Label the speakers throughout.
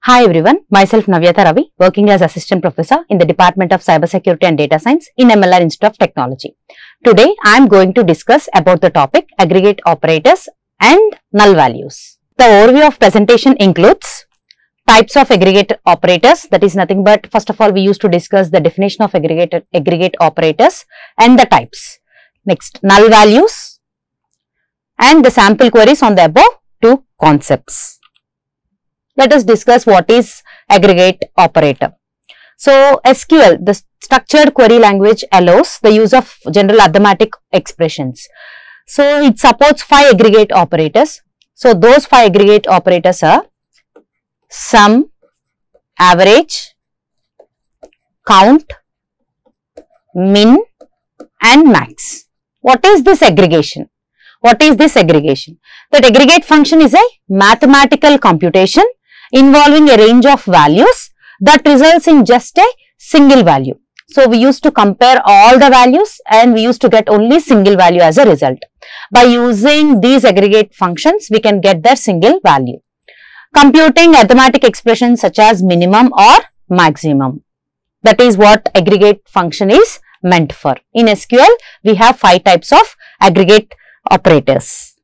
Speaker 1: Hi everyone, myself Navyatha Ravi, working as Assistant Professor in the Department of Cybersecurity and Data Science in MLR Institute of Technology. Today, I am going to discuss about the topic aggregate operators and null values. The overview of presentation includes types of aggregate operators, that is nothing but first of all we used to discuss the definition of aggregate operators and the types. Next, null values and the sample queries on the above two concepts. Let us discuss what is aggregate operator. So, SQL, the structured query language, allows the use of general arithmetic expressions. So, it supports 5 aggregate operators. So, those 5 aggregate operators are sum, average, count, min and max. What is this aggregation? What is this aggregation? That aggregate function is a mathematical computation involving a range of values that results in just a single value. So, we used to compare all the values and we used to get only single value as a result. By using these aggregate functions, we can get their single value. Computing arithmetic expressions such as minimum or maximum. That is what aggregate function is meant for. In SQL, we have 5 types of aggregate operators.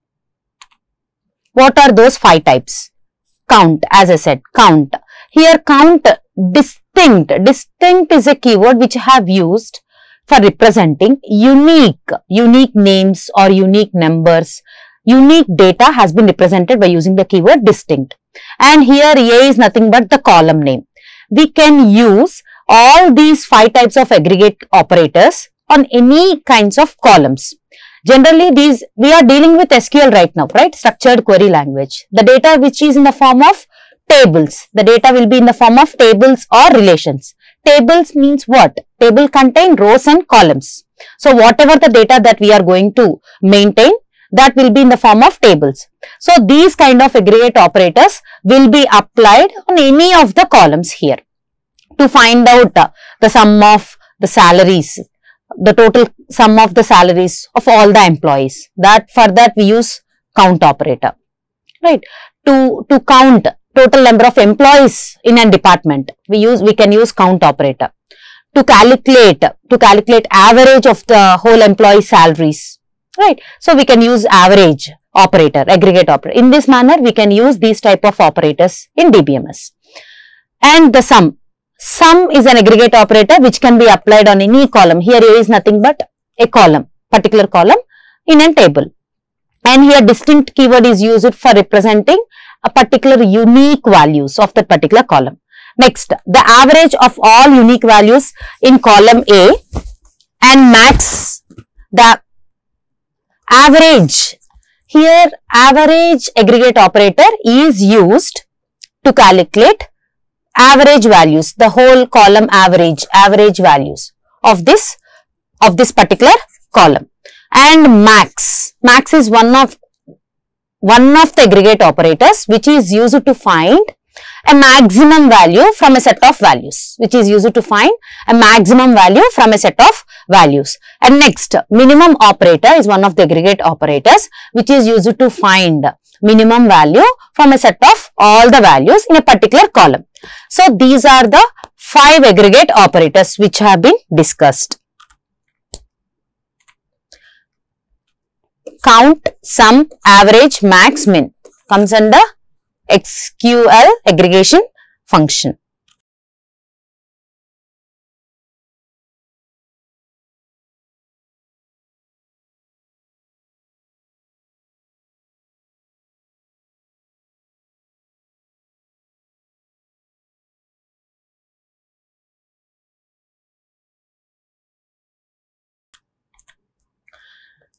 Speaker 1: What are those 5 types? Count, as I said, count. Here count, distinct. Distinct is a keyword which I have used for representing unique names or unique numbers. Unique data has been represented by using the keyword distinct. And here A is nothing but the column name. We can use all these 5 types of aggregate operators on any kinds of columns. Generally, we are dealing with SQL right now, right? Structured query language. The data which is in the form of tables. The data will be in the form of tables or relations. Tables means what? Table contain rows and columns. So, whatever the data that we are going to maintain, that will be in the form of tables. So, these kind of aggregate operators will be applied on any of the columns here to find out the sum of the salaries, the total sum of the salaries of all the employees. For that we use count operator, right? To count total number of employees in a department, we can use count operator. To calculate average of the whole employee salaries, right? So we can use average operator, aggregate operator. In this manner, we can use these type of operators in DBMS. And the sum. Sum is an aggregate operator which can be applied on any column. Here A is nothing but a column, particular column in a table. And here distinct keyword is used for representing a particular unique values of that particular column. Next, the average of all unique values in column A and max, the average. Here average aggregate operator is used to calculate average values, the whole column average values of this particular column. And max is one of the aggregate operators which is used to find a maximum value from a set of values, And next, minimum operator is one of the aggregate operators which is used to find minimum value from a set of all the values in a particular column. So, these are the 5 aggregate operators which have been discussed. Count, sum, average, max, min comes under SQL aggregation function.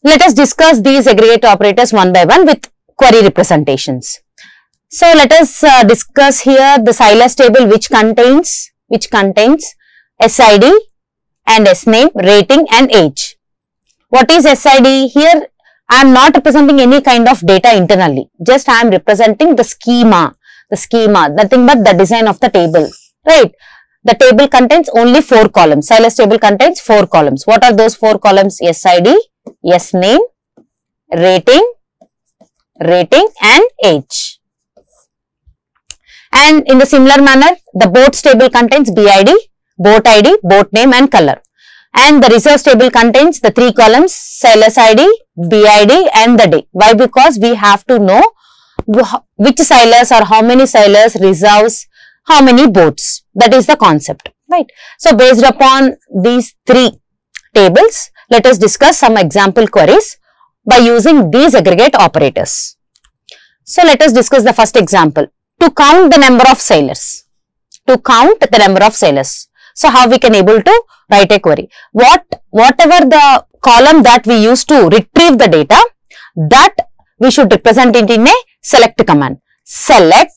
Speaker 1: Let us discuss these aggregate operators one by one with query representations. So, let us discuss here the Silas table which contains SID and SNAME, rating and age. What is SID? Here I am not representing any kind of data internally, just I am representing the schema, nothing but the design of the table, right? The table contains only 4 columns. Silas table contains 4 columns. What are those 4 columns? SID, SNAME, rating and age. And in the similar manner, the boats table contains BID, boat ID, boat name and color. And the reserves table contains the 3 columns, sailor's ID, BID and the day. Why? Because we have to know which sailors or how many sailors, reserves, how many boats. That is the concept, right? So, based upon these 3 tables, let us discuss some example queries by using these aggregate operators. So, let us discuss the first example. To count the number of sailors. To count the number of sailors. So, how we can able to write a query? Whatever the column that we use to retrieve the data, that we should represent it in a select command. Select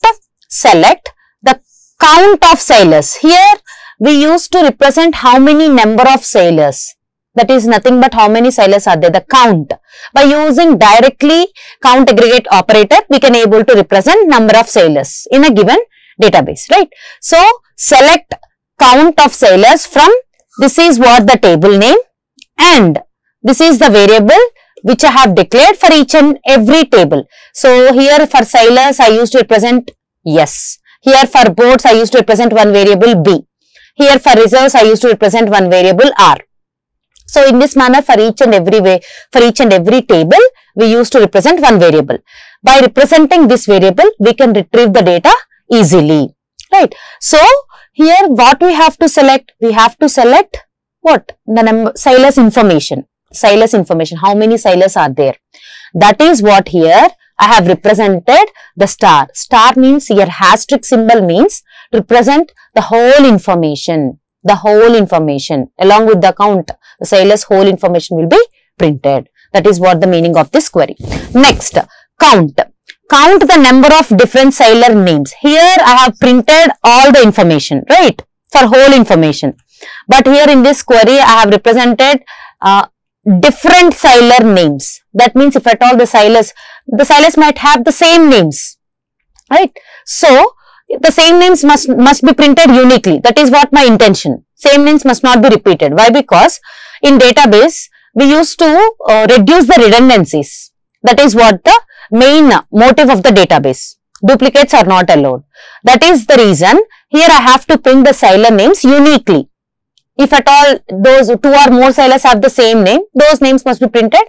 Speaker 1: the count of sailors. Here, we used to represent how many number of sailors. That is nothing but how many sailors are there, the count. By using directly count aggregate operator, we can able to represent number of sailors in a given database, right? So, select count of sailors from, this is what the table name, and this is the variable which I have declared for each and every table. So, here for sailors, I used to represent S. Here for boats, I used to represent one variable B. Here for reserves, I used to represent one variable R. So, in this manner, for each and every table, we used to represent one variable. By representing this variable, we can retrieve the data easily, right? So, here what we have to select? We have to select what? The number, sailors information. Sailors information. How many sailors are there? That is what here I have represented the star. Star means here asterisk symbol means represent the whole information. The whole information along with the count. The sailors whole information will be printed. That is what the meaning of this query. Next, count. Count the number of different sailor names. Here I have printed all the information, right? For whole information. But here in this query I have represented different sailor names. That means if at all the sailors might have the same names, right? So, the same names must be printed uniquely. That is what my intention. Same names must not be repeated. Why? Because in database, we used to reduce the redundancies. That is what the main motive of the database. Duplicates are not allowed. That is the reason here I have to print the sailor names uniquely. If at all those 2 or more sailors have the same name, those names must be printed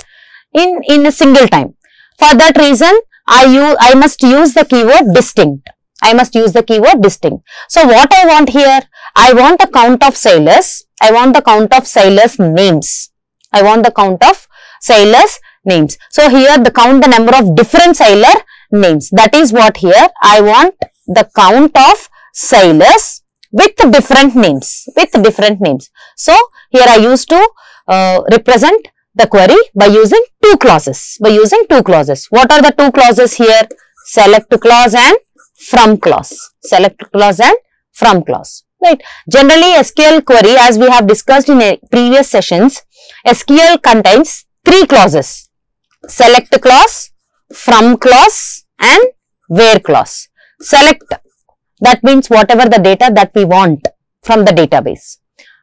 Speaker 1: in a single time. For that reason, I must use the keyword distinct. I must use the keyword distinct. So, what I want here? I want the count of sailors. I want the count of sailors names. I want the count of sailors names. So, here the count the number of different sailor names. That is what here I want the count of sailors with different names. So, here I used to represent the query by using 2 clauses. What are the 2 clauses here? Select clause and from clause. Select clause and from clause. Right. Generally, SQL query, as we have discussed in previous sessions, SQL contains 3 clauses. Select clause, from clause and where clause. Select, that means whatever the data that we want from the database.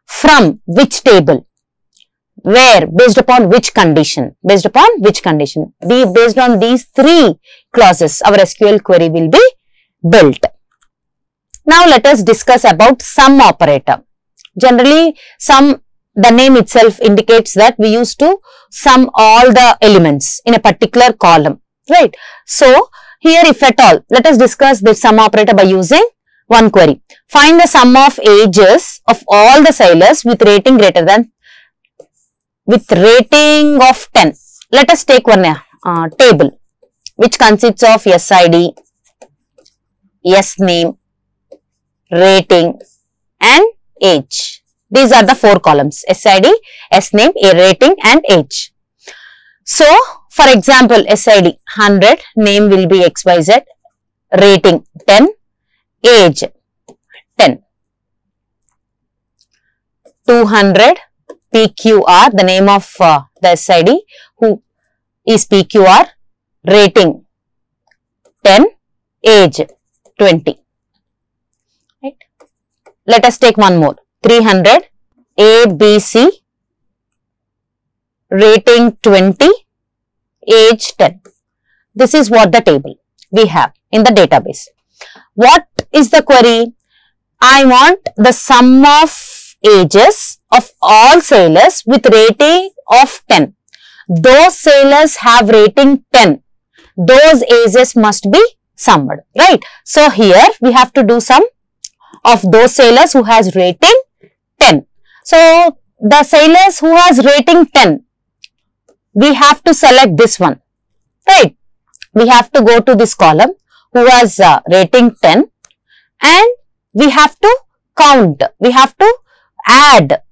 Speaker 1: From which table? Where? Based upon which condition? Based on these 3 clauses, our SQL query will be built. Now, let us discuss about sum operator. Generally, the name itself indicates that we used to sum all the elements in a particular column, right? So, here if at all, let us discuss the sum operator by using one query. Find the sum of ages of all the sailors with rating greater than, with rating of 10. Let us take one table which consists of SID, S name, rating and age. These are the 4 columns: SID, S name, rating and age. So, for example, SID 100, name will be XYZ, rating 10, age 10. 200 PQR, the name of the SID who is PQR, rating 10, age 20. Right. Let us take one more. 300 ABC, rating 20, age 10. This is what the table we have in the database. What is the query? I want the sum of ages of all sailors with rating of 10. Those sailors have rating 10. Those ages must be summed, right? So here we have to do sum of those sailors who has rating 10. So the sailors who has rating 10, we have to select this one, right? We have to go to this column who has rating 10 and we have to count, we have to add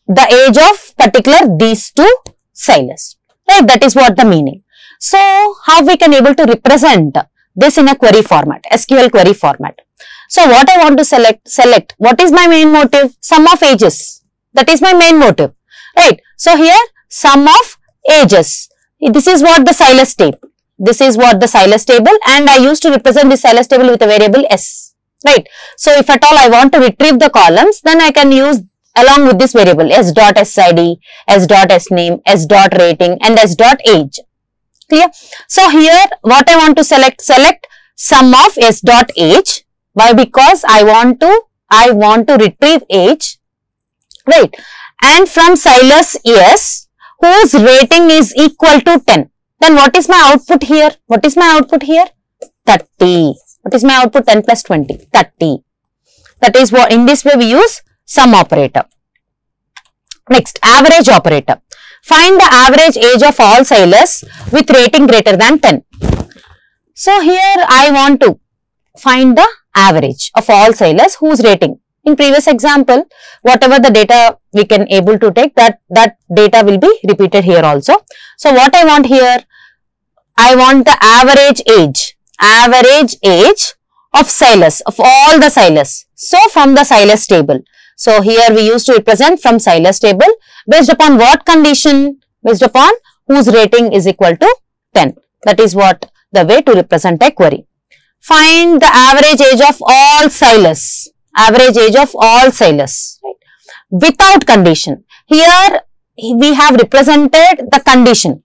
Speaker 1: the age of particular these two sailors, right? That is what the meaning. So, how we can able to represent this in a query format, SQL query format. So, what I want to select what is my main motive? Sum of ages. That is my main motive, right? So, here sum of ages. This is what the Silas table. This is what the Silas table, and I used to represent this Silas table with a variable S, right? So, if at all I want to retrieve the columns, then I can use along with this variable s.sid, s.sname, s.rating and s.age. Clear? So, here what I want to select sum of s.age. Why? Because I want to retrieve age, right? And from Silas S, whose rating is equal to 10. Then what is my output here? What is my output here? 30. What is my output? 10 plus 20, 30. That is what, in this way we use sum operator. Next, average operator. Find the average age of all sailors with rating greater than 10. So, here I want to find the average of all sailors whose rating. In previous example, whatever the data we can able to take, that data will be repeated here also. So, what I want here? I want the average age of sailors, of all the sailors. So, from the Silas table. So, here we used to represent from Silas table based upon what condition? Based upon whose rating is equal to 10. That is what the way to represent a query. Find the average age of all sailors. Average age of all sailors, right? Without condition. Here we have represented the condition.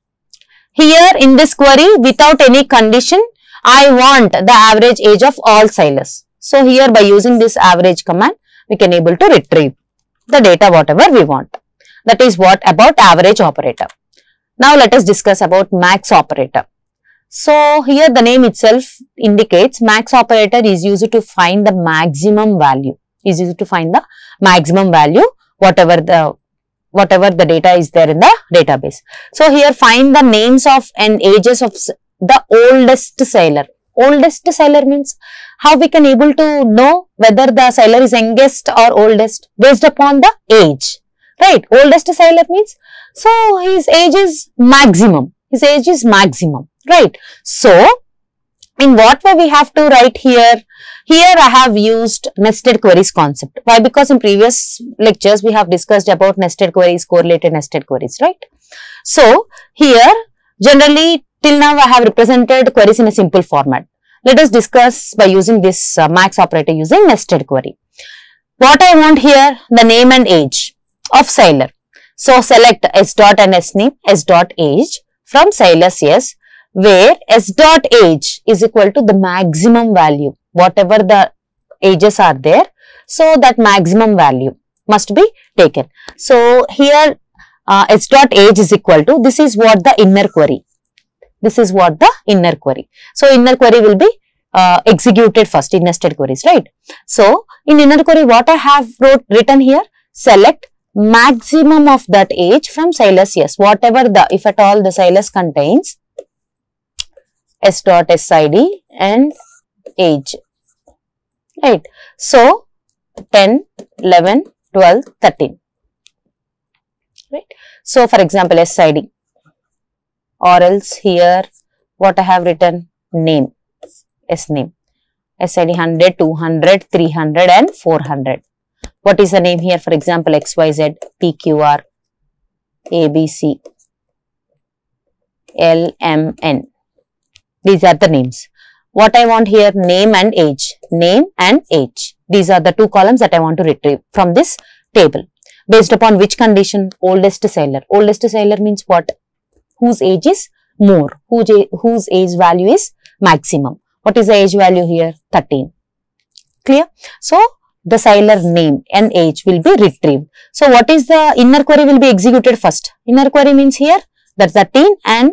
Speaker 1: Here in this query, without any condition, I want the average age of all sailors. So, here by using this average command, we can able to retrieve the data whatever we want. That is what about average operator. Now, let us discuss about max operator. So, here the name itself indicates max operator is used to find the maximum value. Is used to find the maximum value whatever the data is there in the database. So, here find the names of and ages of the oldest sailor. Oldest sailor means how we can able to know whether the sailor is youngest or oldest based upon the age, right? Oldest sailor means, so his age is maximum. His age is maximum, right? So, in what way we have to write here? Here I have used nested queries concept. Why? Because in previous lectures we have discussed about nested queries, correlated nested queries, right? So, here generally till now I have represented queries in a simple format. Let us discuss by using this max operator using nested query. What I want here, the name and age of sailor. So, select s dot and s name, s dot age from Silas S, where s dot age is equal to the maximum value, whatever the ages are there. So, that maximum value must be taken. So, here s dot age is equal to, this is what the inner query. This is what the inner query. So, inner query will be executed first in nested queries, right? So, in inner query what I have written here, select maximum of that age from Silas S, whatever the, if at all the Silas contains s dot sid and age, right? So, 10, 11, 12, 13, right? So, for example, sid, or else here what I have written, name, s name, sid 100, 200, 300 and 400. What is the name here? For example, XYZ, PQR, ABC, LMN. These are the names. What I want here, name and age. Name and age. These are the two columns that I want to retrieve from this table. Based upon which condition? Oldest sailor. Oldest sailor means what? Whose age is more. Whose age value is maximum. What is the age value here? 13. Clear? So, the seller name and age will be retrieved. So, what is the inner query will be executed first? Inner query means here that 13 and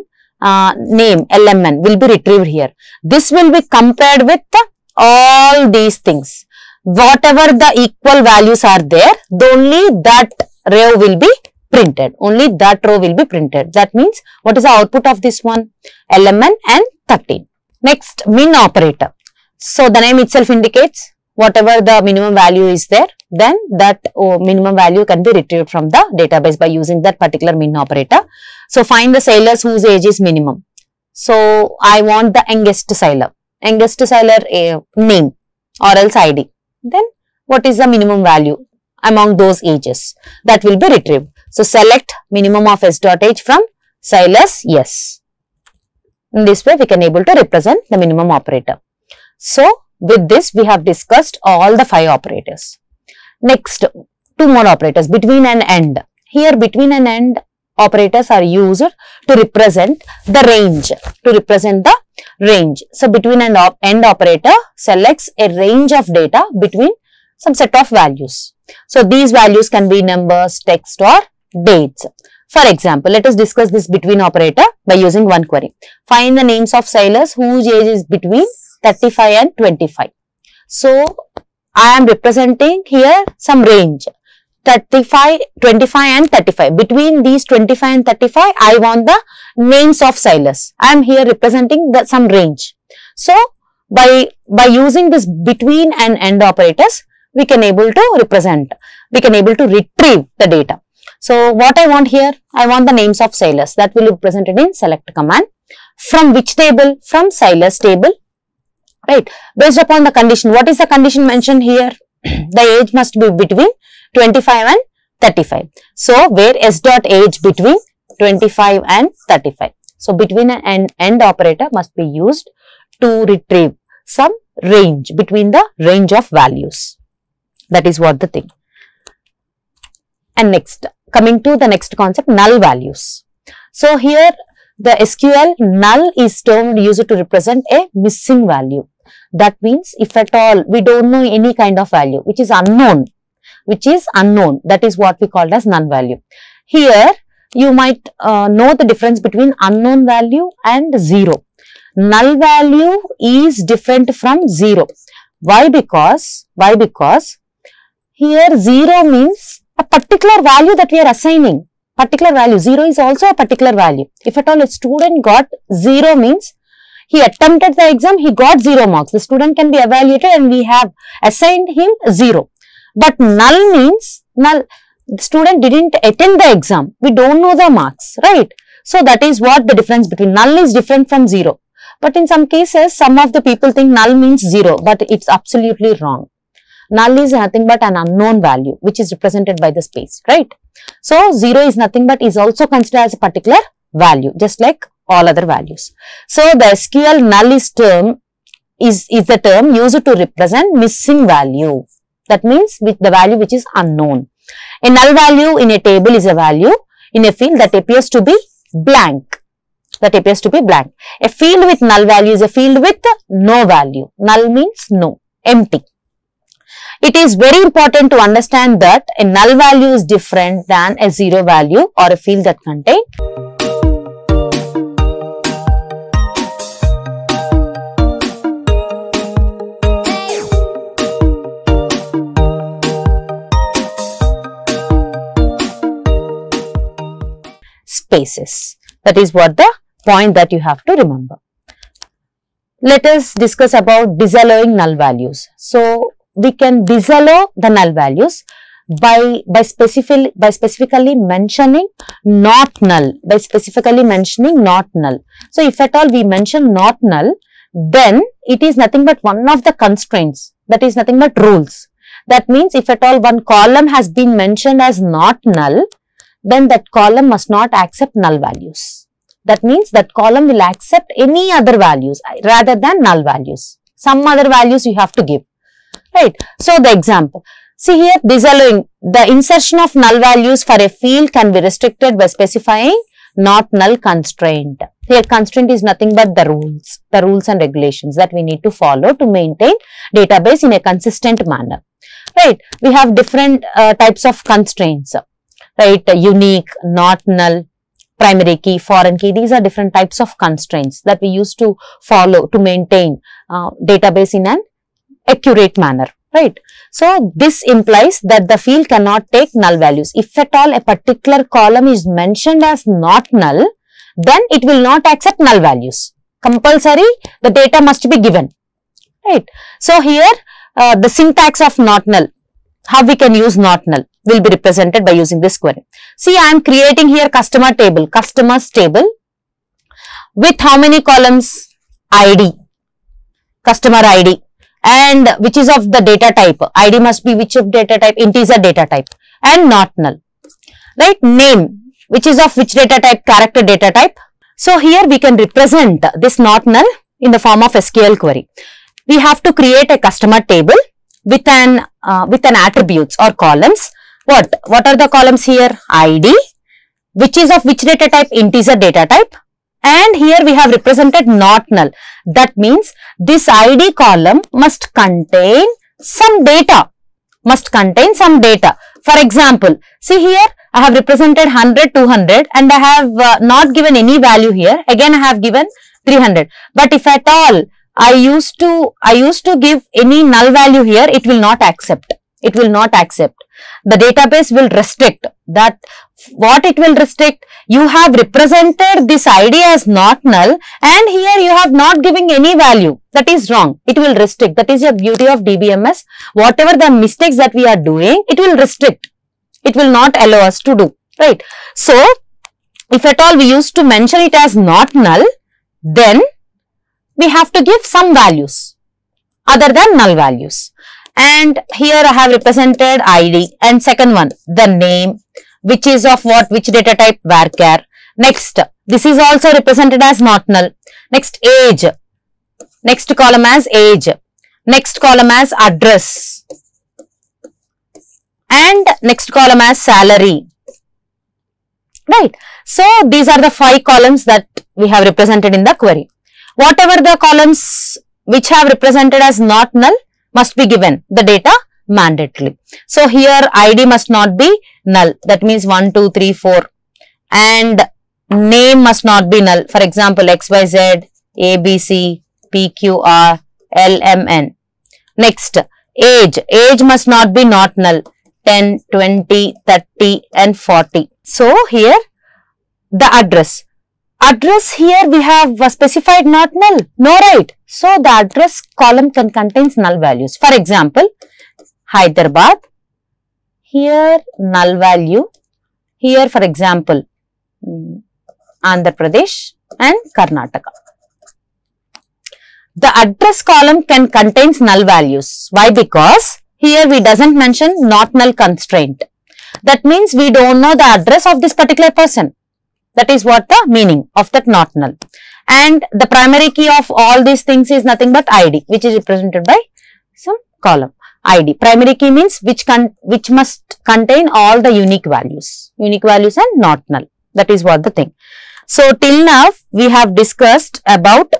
Speaker 1: name LMN will be retrieved here. This will be compared with all these things. Whatever the equal values are there, only that row will be printed. Only that row will be printed. That means, what is the output of this one? LMN and 13. Next, min operator. So, the name itself indicates whatever the minimum value is there, then that minimum value can be retrieved from the database by using that particular min operator. So, find the sailors whose age is minimum. So, I want the youngest sailor. Youngest sailor name or else ID. Then, what is the minimum value among those ages? That will be retrieved. So, select minimum of s dot age from sailors yes. In this way, we can able to represent the minimum operator. So, with this, we have discussed all the 5 operators. Next, 2 more operators, between and end. Here, between and end operators are used to represent the range. So, between and end operator selects a range of data between some set of values. So, these values can be numbers, text or dates. For example, let us discuss this between operator by using one query. Find the names of sailors whose age is between 35 and 25. So, I am representing here some range 25 and 35. Between these 25 and 35, I want the names of sailors. I am here representing some range. So, by using this between and end operators, we can able to represent, we can able to retrieve the data. So, what I want here? I want the names of sailors that will be presented in select command. From which table? From sailors table. Right. Based upon the condition. What is the condition mentioned here? The age must be between 25 and 35. So, where s dot age between 25 and 35. So, between and end operator must be used to retrieve some range between the range of values. That is what the thing. And next, coming to the next concept, null values. So, here the SQL null is termed used to represent a missing value. That means, if at all we don't know any kind of value which is unknown, that is what we call as null value. Here, you might know the difference between unknown value and 0. Null value is different from 0. Why? Because here 0 means a particular value that we are assigning. Particular value. 0 is also a particular value. If at all a student got 0 means he attempted the exam, he got 0 marks. The student can be evaluated and we have assigned him 0. But null means, the student didn't attend the exam. We don't know the marks, right? So, that is what the difference between null is different from 0. But in some cases, some of the people think null means 0, but it's absolutely wrong. Null is nothing but an unknown value which is represented by the space, right? So, 0 is nothing but is also considered as a particular value, just like all other values. So, the SQL null is the term used to represent missing value. That means with the value which is unknown. A null value in a table is a value in a field that appears to be blank. A field with null value is a field with no value. Null means no, empty. It is very important to understand that a null value is different than a 0 value or a field that contains spaces. That is what the point that you have to remember. Let us discuss about disallowing null values. So, we can disallow the null values by specifically mentioning not null. So, if at all we mention not null, then it is nothing but one of the constraints. That is nothing but rules. That means, if at all one column has been mentioned as not null, then that column must not accept null values. That means that column will accept any other values rather than null values. Some other values you have to give. Right. So, the example. See here, disallowing the insertion of null values for a field can be restricted by specifying not null constraint. Here constraint is nothing but the rules and regulations that we need to follow to maintain database in a consistent manner. Right, we have different types of constraints, right, unique, not null, primary key, foreign key. These are different types of constraints that we use to follow to maintain database in an accurate manner, right. So, this implies that the field cannot take null values. If at all a particular column is mentioned as not null, then it will not accept null values. Compulsory, the data must be given, right. So, here the syntax of not null, how we can use not null will be represented by using this query. See, I am creating here customer table, customers table with how many columns? ID, customer ID, and which is of the data type. ID must be which of data type? Integer data type, and not null, right. Name, which is of which data type? Character data type. So, here we can represent this not null in the form of SQL query. We have to create a customer table with an attributes or columns. What are the columns here? ID, which is of which data type? Integer data type, and here we have represented not null. That means this ID column must contain some data, For example, see here I have represented 100, 200 and I have not given any value here. Again I have given 300. But if at all I used to give any null value here, it will not accept. The database will restrict that. What it will restrict? You have represented this ID as not null and here you have not given any value. That is wrong. It will restrict. That is the beauty of DBMS. Whatever the mistakes that we are doing, it will restrict. It will not allow us to do. Right. So, if at all we used to mention it as not null, then we have to give some values other than null values. And here I have represented ID, and second one, the name, which is of what? Which data type? Varchar. Next, this is also represented as not null. Next, age. Next column as age. Next column as address. And next column as salary. Right. So, these are the 5 columns that we have represented in the query. Whatever the columns which have represented as not null must be given the data mandatorily. So, here ID must not be null. That means 1, 2, 3, 4. And name must not be null. For example, XYZ, ABC, PQR, LMN. Next, age. Age must not be not null. 10, 20, 30 and 40. So, here the address. Address here we have specified not null. No, right. So, the address column can contains null values. For example, Hyderabad. Here null value. Here for example, Andhra Pradesh and Karnataka. The address column can contains null values. Why? Because here we doesn't mention not null constraint. That means we don't know the address of this particular person. That is what the meaning of that not null. And the primary key of all these things is nothing but ID, which is represented by some column. ID. Primary key means which must contain all the unique values and not null. That is what the thing. So, till now we have discussed about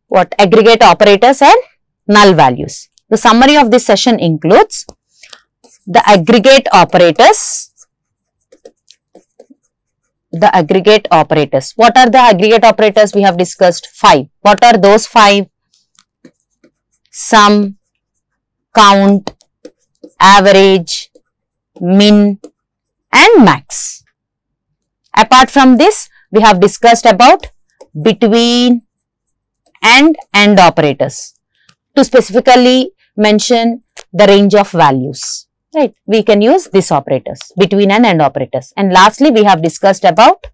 Speaker 1: what aggregate operators and null values. The summary of this session includes the aggregate operators. What are the aggregate operators? We have discussed 5. What are those 5? Sum, count, average, min and max. Apart from this, we have discussed about between and AND operators to specifically mention the range of values. Right? We can use these operators, between and AND operators. And lastly, we have discussed about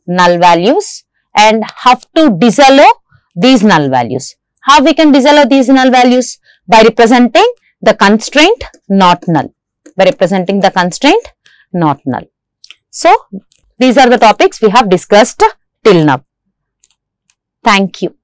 Speaker 1: null values and how to disallow these null values. How we can disallow these null values? By representing the constraint not null. So, these are the topics we have discussed till now. Thank you.